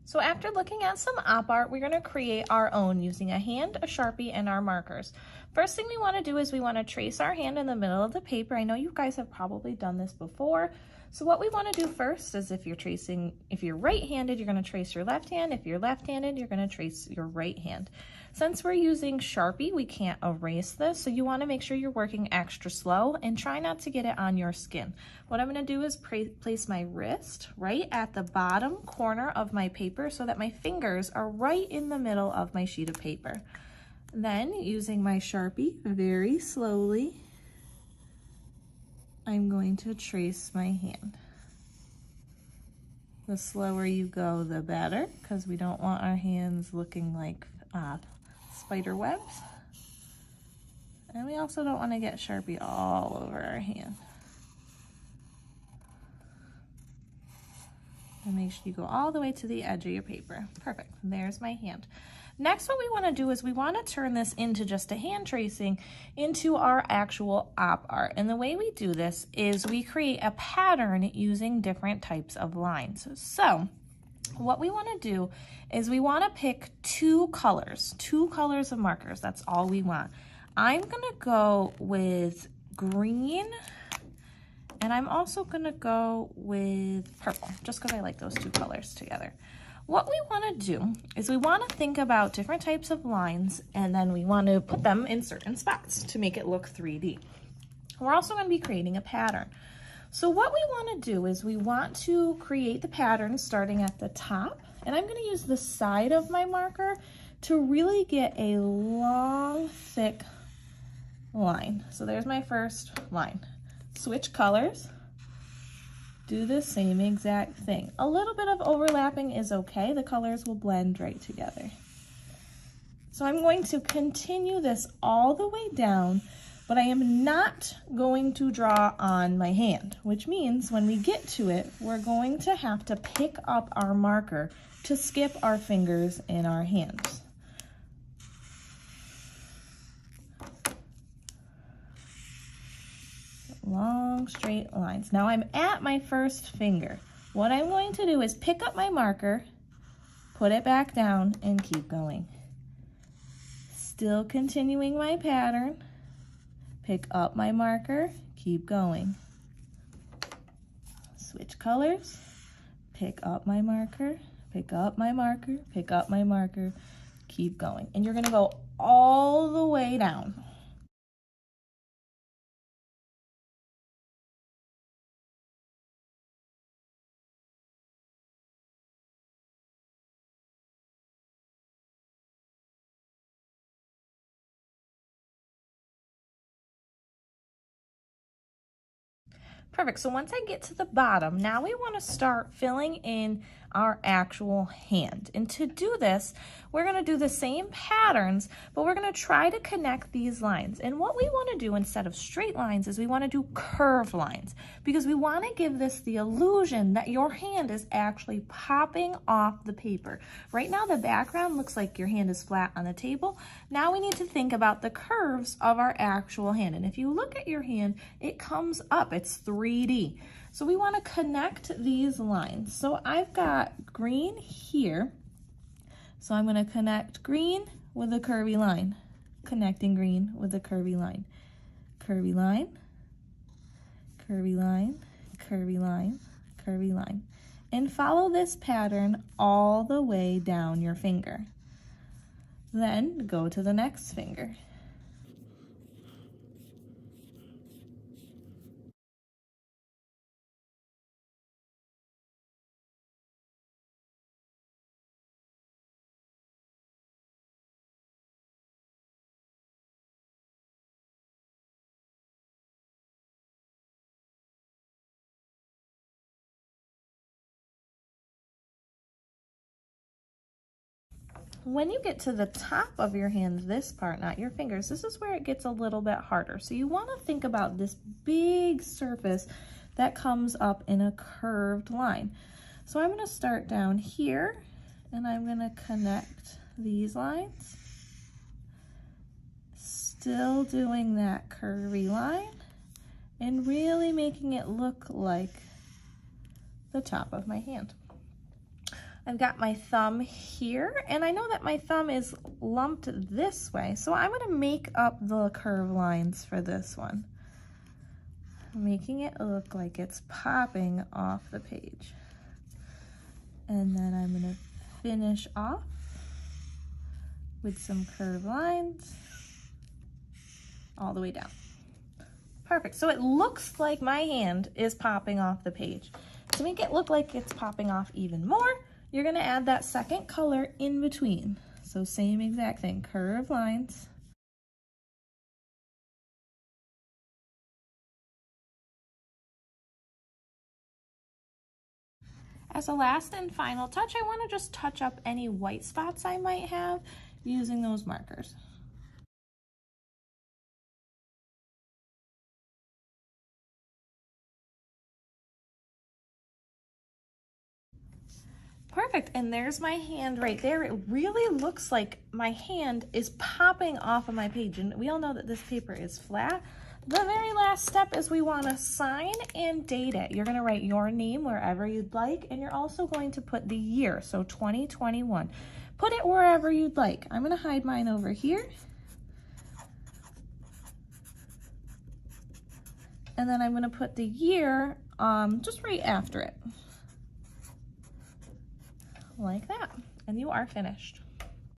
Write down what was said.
So after looking at some op art, we're gonna create our own using a hand, a Sharpie, and our markers. First thing we wanna do is we wanna trace our hand in the middle of the paper. I know you guys have probably done this before. So what we wanna do first is if you're right-handed, you're gonna trace your left hand. If you're left-handed, you're gonna trace your right hand. Since we're using Sharpie, we can't erase this, so you wanna make sure you're working extra slow and try not to get it on your skin. What I'm gonna do is place my wrist right at the bottom corner of my paper so that my fingers are right in the middle of my sheet of paper. Then, using my Sharpie very slowly, I'm going to trace my hand. The slower you go, the better, because we don't want our hands looking like spider webs. And we also don't want to get Sharpie all over our hand. And make sure you go all the way to the edge of your paper. Perfect, there's my hand. Next, what we want to do is we want to turn this into just a hand tracing into our actual op art. And the way we do this is we create a pattern using different types of lines. So what we want to do is we want to pick two colors of markers. That's all we want. I'm going to go with green, and I'm also going to go with purple, just because I like those two colors together. What we want to do is we want to think about different types of lines, and then we want to put them in certain spots to make it look 3D. We're also going to be creating a pattern. So what we want to do is we want to create the pattern starting at the top, and I'm going to use the side of my marker to really get a long, thick line. So there's my first line. Switch colors. Do the same exact thing. A little bit of overlapping is okay. The colors will blend right together. So I'm going to continue this all the way down, but I am not going to draw on my hand, which means when we get to it, we're going to have to pick up our marker to skip our fingers in our hands. Long straight lines. Now I'm at my first finger. What I'm going to do is pick up my marker, put it back down, and keep going. Still continuing my pattern. Pick up my marker, keep going. Switch colors, pick up my marker, pick up my marker, pick up my marker, keep going. And you're gonna go all the way down. Perfect, so once I get to the bottom, now we want to start filling in our actual hand. And to do this, we're going to do the same patterns, but we're going to try to connect these lines. And what we want to do instead of straight lines is we want to do curved lines, because we want to give this the illusion that your hand is actually popping off the paper. Right now the background looks like your hand is flat on the table. Now we need to think about the curves of our actual hand. And if you look at your hand, it comes up, it's 3D. So we want to connect these lines. So I've got green here. So I'm going to connect green with a curvy line. Connecting green with a curvy line. Curvy line, curvy line, curvy line, curvy line. And follow this pattern all the way down your finger. Then go to the next finger. When you get to the top of your hand, this part, not your fingers, this is where it gets a little bit harder. So you want to think about this big surface that comes up in a curved line. So I'm going to start down here, and I'm going to connect these lines. Still doing that curvy line, and really making it look like the top of my hand. I've got my thumb here, and I know that my thumb is lumped this way, so I'm gonna make up the curve lines for this one, making it look like it's popping off the page. And then I'm gonna finish off with some curved lines all the way down. Perfect, so it looks like my hand is popping off the page. To make it look like it's popping off even more, you're gonna add that second color in between. So same exact thing, curved lines. As a last and final touch, I wanna just touch up any white spots I might have using those markers. Perfect, and there's my hand right there. It really looks like my hand is popping off of my page, and we all know that this paper is flat. The very last step is we want to sign and date it. You're going to write your name wherever you'd like, and you're also going to put the year, so 2021. Put it wherever you'd like. I'm going to hide mine over here. And then I'm going to put the year just right after it. Like that, and you are finished.